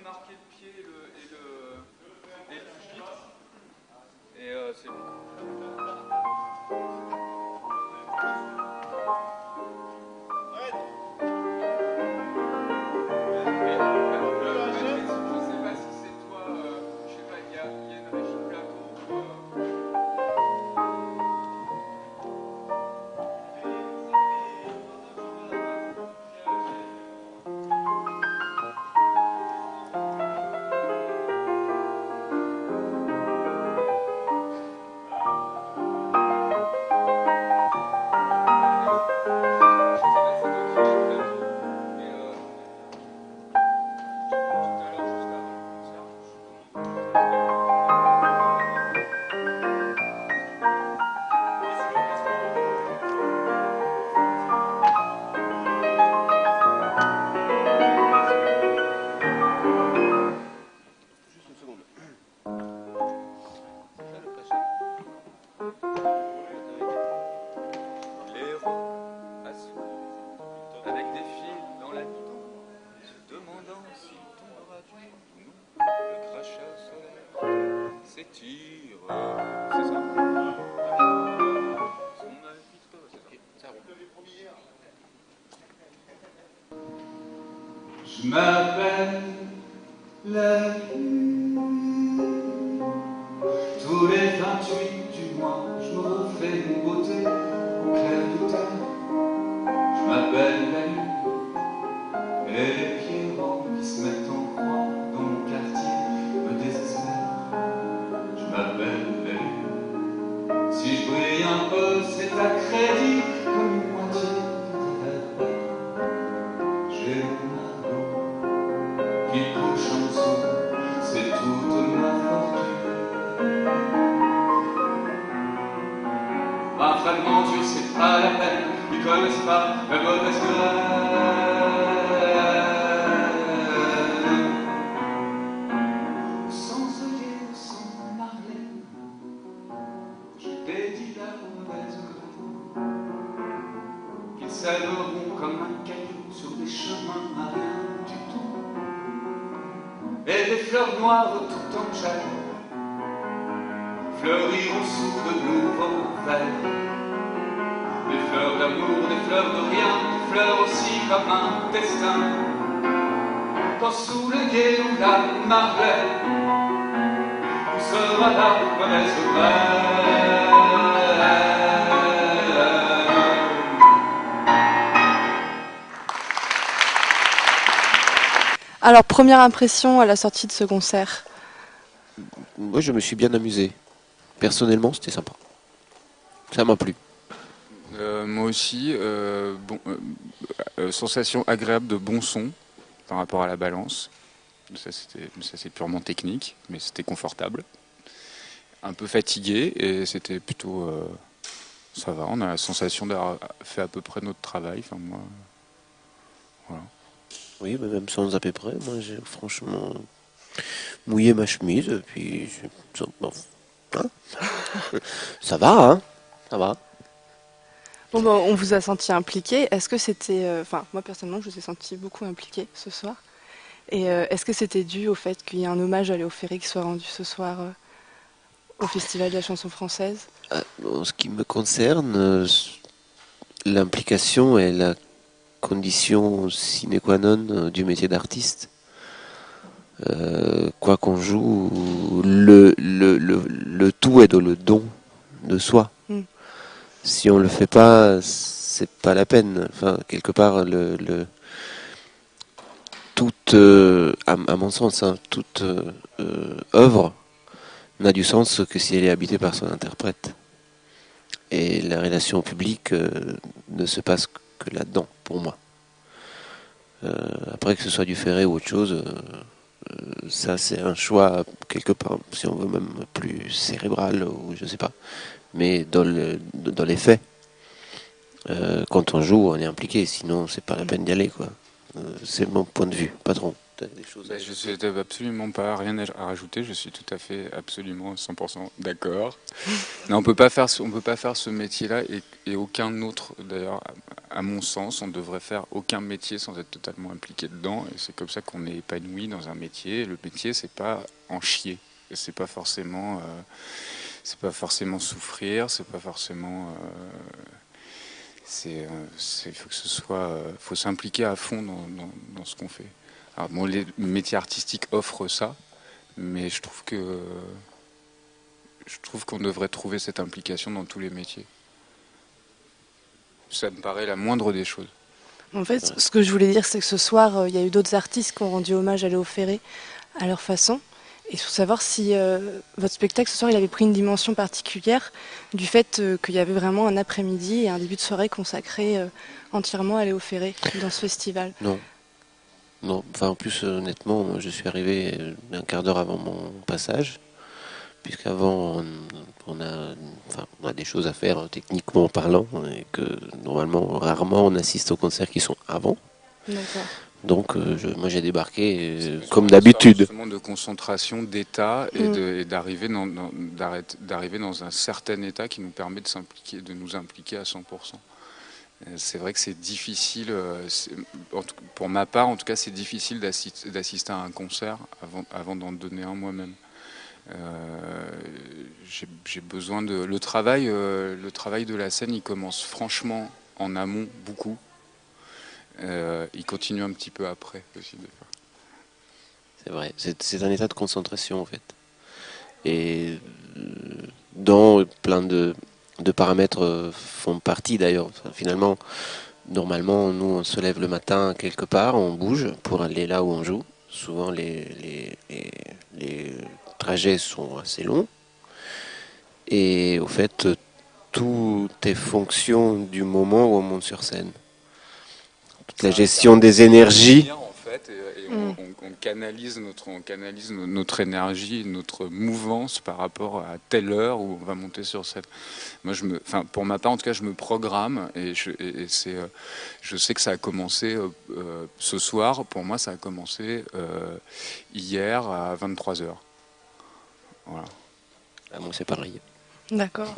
marquer le pied et le pugile. Et c'est bon. Je m'appelle la lune. Tous les 28 du mois, je me refais une beauté au clair du terre. Je m'appelle la lune. Et les pierrots qui se mettent en croix dans mon quartier me désespèrent. Je m'appelle la lune. Si je brille un peu, c'est à crédit comme une moitié de terre. J'ai qui couche en dessous, c'est toute ma fortune. Un fragment Dieu, c'est pas la peine, ils connaissent pas la mauvaise graine. Sans œillet, sans Marlène, je dédie la mauvaise graine. Qu'ils sèveront comme un caillou sur des chemins à rien du tout. Et des fleurs noires tout en chair fleuriront sous de nouveaux verres. Des fleurs d'amour, des fleurs de rien, des fleurs aussi comme un destin. Quand sous le gué ou la marlène sera la mauvaise graine. Alors, première impression à la sortie de ce concert? Moi, je me suis bien amusé. Personnellement, c'était sympa. Ça m'a plu. Moi aussi, sensation agréable de bon son par rapport à la balance. Ça c'est purement technique, mais c'était confortable. Un peu fatigué et c'était plutôt... ça va, on a la sensation d'avoir fait à peu près notre travail. Enfin, moi, voilà. Oui, mais même sans à peu près, moi j'ai franchement mouillé ma chemise, puis hein ça va, hein, ça va. Bon, ben, on vous a senti impliqué. Est-ce que c'était... Enfin, moi personnellement, je vous ai senti beaucoup impliqué ce soir. Et est-ce que c'était dû au fait qu'il y ait un hommage à Léo Ferré qui soit rendu ce soir au Festival de la chanson française? En ce qui me concerne, l'implication est la condition sine qua non du métier d'artiste. Quoi qu'on joue, le tout est dans le don de soi. Si on le fait pas, c'est pas la peine. Enfin, quelque part, toute, à mon sens, hein, toute œuvre n'a du sens que si elle est habitée par son interprète. Et la relation au public ne se passe que là-dedans, pour moi. Après, que ce soit du Ferré ou autre chose, ça c'est un choix quelque part, si on veut même plus cérébral ou je sais pas. Mais dans les faits, quand on joue, on est impliqué. Sinon, c'est pas la peine d'y aller, quoi. C'est mon point de vue, patron. Des choses à... Je suis absolument pas rien à rajouter. Je suis tout à fait, absolument, 100% d'accord. Non, on peut pas faire ce métier-là et aucun autre d'ailleurs à mon sens, on ne devrait faire aucun métier sans être totalement impliqué dedans. Et c'est comme ça qu'on est épanoui dans un métier. Le métier, c'est pas en chier. Et c'est pas forcément souffrir. C'est pas forcément. Faut que ce soit. Faut s'impliquer à fond dans ce qu'on fait. Alors bon, les métiers artistiques offrent ça, mais je trouve qu'on devrait trouver cette implication dans tous les métiers. Ça me paraît la moindre des choses. En fait, ce que je voulais dire, c'est que ce soir, il y a eu d'autres artistes qui ont rendu hommage à Léo Ferré à leur façon. Et il faut savoir si votre spectacle ce soir, il avait pris une dimension particulière du fait qu'il y avait vraiment un après-midi et un début de soirée consacré entièrement à Léo Ferré dans ce festival. Non. Non, enfin en plus honnêtement, je suis arrivé un quart d'heure avant mon passage, puisqu'avant on a des choses à faire techniquement parlant, et que normalement, rarement on assiste aux concerts qui sont avant. D'accord. Donc moi j'ai débarqué comme d'habitude. Justement de concentration, d'état et d'arriver dans un certain état qui nous permet de nous impliquer à 100%. C'est vrai que c'est difficile, pour ma part en tout cas, c'est difficile d'assister à un concert avant d'en donner un moi-même. J'ai besoin de... Le travail de la scène, il commence franchement en amont, beaucoup. Il continue un petit peu après aussi. C'est vrai, c'est un état de concentration en fait. Et dont plein de paramètres font partie d'ailleurs. Enfin, finalement, normalement, nous on se lève le matin quelque part, on bouge pour aller là où on joue. Souvent les trajets sont assez longs. Et au fait, tout est fonction du moment où on monte sur scène. Toute la gestion des énergies. En fait, et on canalise notre énergie, notre mouvance par rapport à telle heure où on va monter sur scène. Moi, pour ma part, en tout cas, je me programme et je sais que ça a commencé ce soir. Pour moi, ça a commencé hier à 23h. Voilà. Ah bon, c'est pareil. D'accord.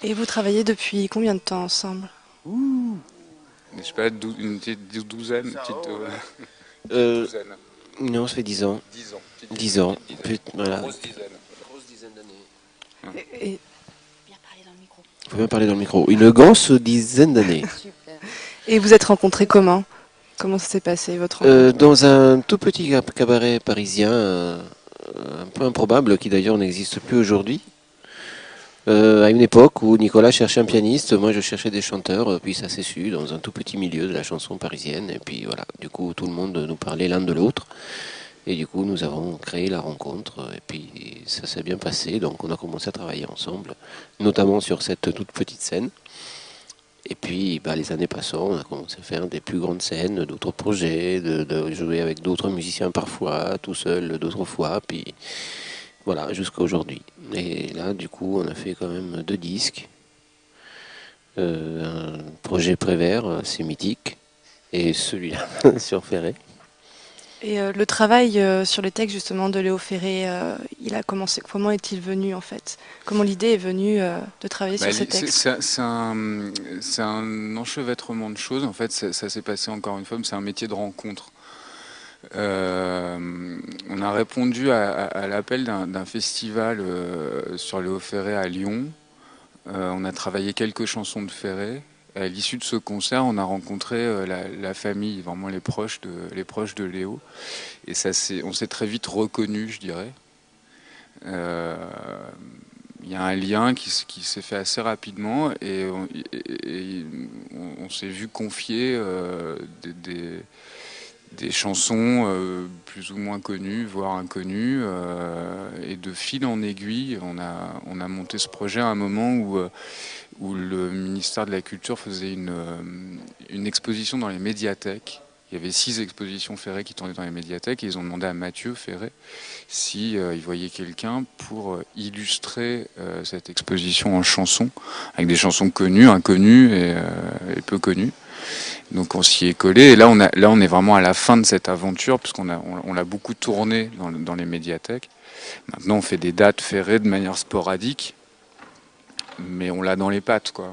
Et vous travaillez depuis combien de temps ensemble? Je sais pas, une petite douzaine. Non, ça fait 10 ans. 10 ans. 10 ans. Voilà. Grosse dizaine d'années. Et Il faut bien parler dans le micro. Une grosse dizaine d'années. Et vous êtes rencontrés comment? Comment ça s'est passé votre rencontre? Dans un tout petit cabaret parisien, un peu improbable, qui d'ailleurs n'existe plus aujourd'hui. À une époque où Nicolas cherchait un pianiste, moi je cherchais des chanteurs, puis ça s'est su dans un tout petit milieu de la chanson parisienne, et puis voilà, du coup tout le monde nous parlait l'un de l'autre, et du coup nous avons créé la rencontre, et puis ça s'est bien passé, donc on a commencé à travailler ensemble, notamment sur cette toute petite scène, et puis les années passant, on a commencé à faire des plus grandes scènes, d'autres projets, de jouer avec d'autres musiciens parfois, tout seul d'autres fois, puis... Voilà, jusqu'à aujourd'hui. Et là, du coup, on a fait quand même 2 disques. Un projet Prévert, assez mythique, et celui-là sur Ferré. Et le travail sur les textes justement de Léo Ferré, il a commencé. Comment est-il venu en fait? Comment l'idée est venue de travailler sur ces textes? C'est un enchevêtrement de choses. En fait, ça s'est passé encore une fois, mais c'est un métier de rencontre. On a répondu à l'appel d'un festival sur Léo Ferré à Lyon. On a travaillé quelques chansons de Ferré. À l'issue de ce concert, on a rencontré la famille, vraiment les proches de Léo. Et on s'est très vite reconnus, je dirais. Il y a un lien qui s'est fait assez rapidement et on s'est vu confier des chansons plus ou moins connues, voire inconnues, et de fil en aiguille, on a monté ce projet à un moment où le ministère de la Culture faisait une exposition dans les médiathèques. Il y avait 6 expositions Ferré qui tournaient dans les médiathèques et ils ont demandé à Mathieu Ferré si il voyait quelqu'un pour illustrer cette exposition en chansons, avec des chansons connues, inconnues et peu connues. Donc on s'y est collé et là on est vraiment à la fin de cette aventure puisqu'on l'a beaucoup tourné dans les médiathèques. Maintenant on fait des dates Ferré de manière sporadique, mais on l'a dans les pattes quoi.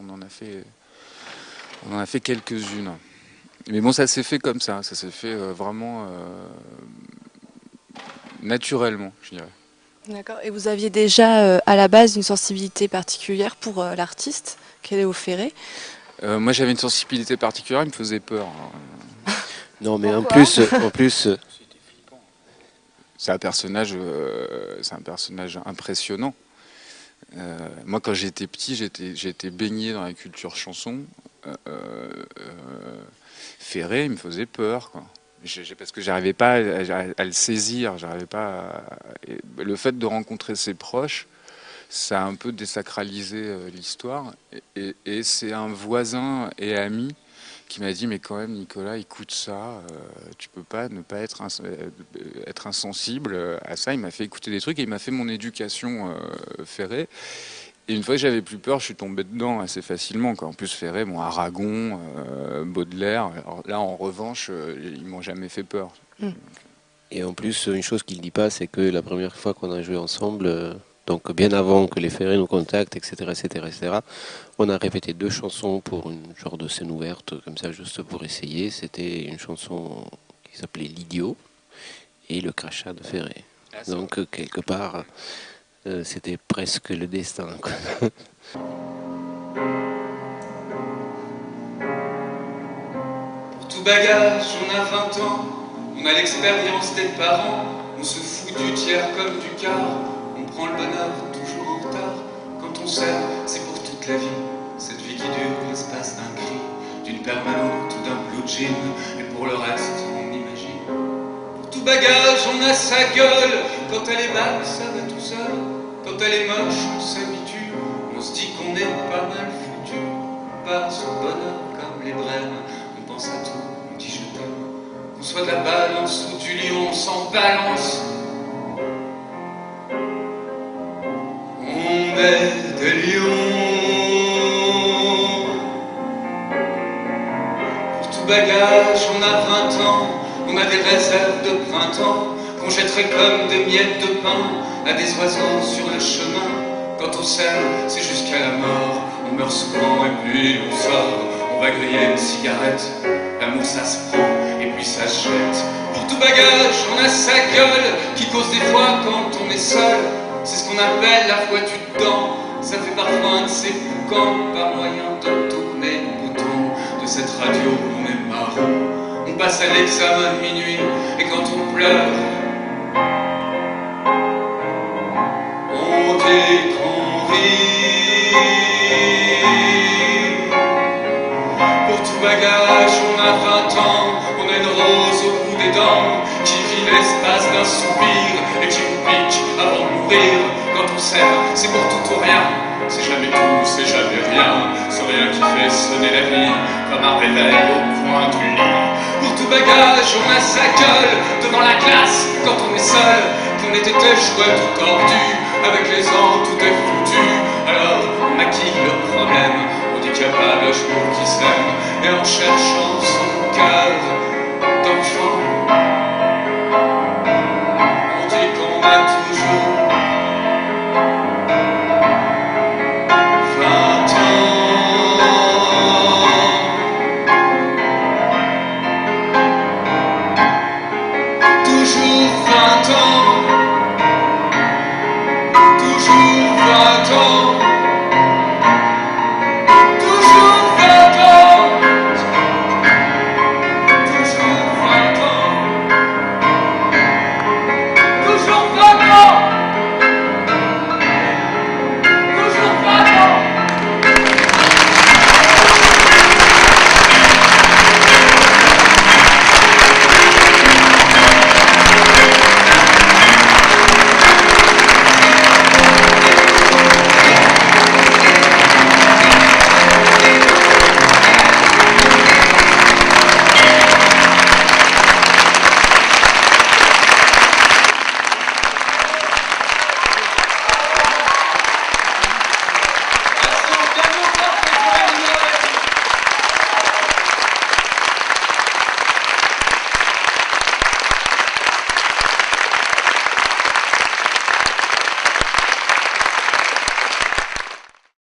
On on en a fait quelques-unes. Mais bon, ça s'est fait comme ça s'est fait vraiment naturellement, je dirais. D'accord. Et vous aviez déjà à la base une sensibilité particulière pour l'artiste qu'est Léo Ferré? Moi, j'avais une sensibilité particulière, il me faisait peur. Non, mais Pourquoi en plus, C'est un personnage impressionnant. Moi, quand j'étais petit, j'étais baigné dans la culture chanson. Ferré, il me faisait peur, quoi. Parce que j'arrivais pas à le saisir, le fait de rencontrer ses proches, ça a un peu désacralisé l'histoire. Et c'est un voisin et ami qui m'a dit, mais quand même, Nicolas, écoute ça, tu peux pas ne pas être insensible à ça. Il m'a fait écouter des trucs et il m'a fait mon éducation Ferré. Et une fois que j'avais plus peur, je suis tombé dedans assez facilement, quoi. En plus, Ferré, bon, Aragon, Baudelaire. Alors là, en revanche, ils m'ont jamais fait peur. et en plus, une chose qu'il dit pas, c'est que la première fois qu'on a joué ensemble, donc bien avant que les Ferré nous contactent, etc., etc., etc., on a répété 2 chansons pour une genre de scène ouverte, comme ça, juste pour essayer. C'était une chanson qui s'appelait L'Idiot et Le Crachat de Ferré. Donc, quelque part, c'était presque le destin, quoi. Pour tout bagage, on a 20 ans, on a l'expérience des parents, on se fout du tiers comme du quart, on prend le bonheur toujours en retard. Quand on s'aime, c'est pour toute la vie, cette vie qui dure l'espace d'un cri, d'une permanente ou d'un blue jean, et pour le reste, on imagine. Pour tout bagage, on a sa gueule, quand elle est mal, ça va tout seul, quand elle est moche, on s'habitue, on se dit qu'on est pas mal foutu, on passe au bonheur comme les brèmes, on pense à tout, on dit je t'aime. Qu'on soit de la balance ou du lion, on s'en balance. On est des lions. Pour tout bagage, on a 20 ans, on a des réserves de printemps, qu'on jetterait comme des miettes de pain à des oiseaux sur le chemin. Quand on s'aime, c'est jusqu'à la mort, on meurt souvent et puis on sort, on va griller une cigarette, l'amour ça se prend et puis ça se jette. Pour tout bagage, on a sa gueule qui cause des fois quand on est seul. C'est ce qu'on appelle la foi du temps. Ça fait parfois un de ces boucans, par moyen de tourner le bouton de cette radio où on est marron. On passe à l'examen de minuit et quand on pleure, on dit qu'on rit. Pour tout bagage, on a 20 ans, on a une rose au bout des dents qui vit l'espace d'un soupir et qui vous pique avant de mourir. Quand on s'aime, c'est pour tout ou rien, c'est jamais tout, c'est jamais rien, c'est rien qui fait sonner la vie comme un réveil au coin du lit. Pour tout bagage, on a sa gueule devant la classe quand on est seul, qu'on était des jouets tout tordus, avec les ans tout est foutu. Alors on maquille le problème, on dit qu'il n'y a pas de jour qui s'aime, et en cherchant son cœur d'enfant, on dit qu'on a toujours 20 ans. Toujours 20 ans.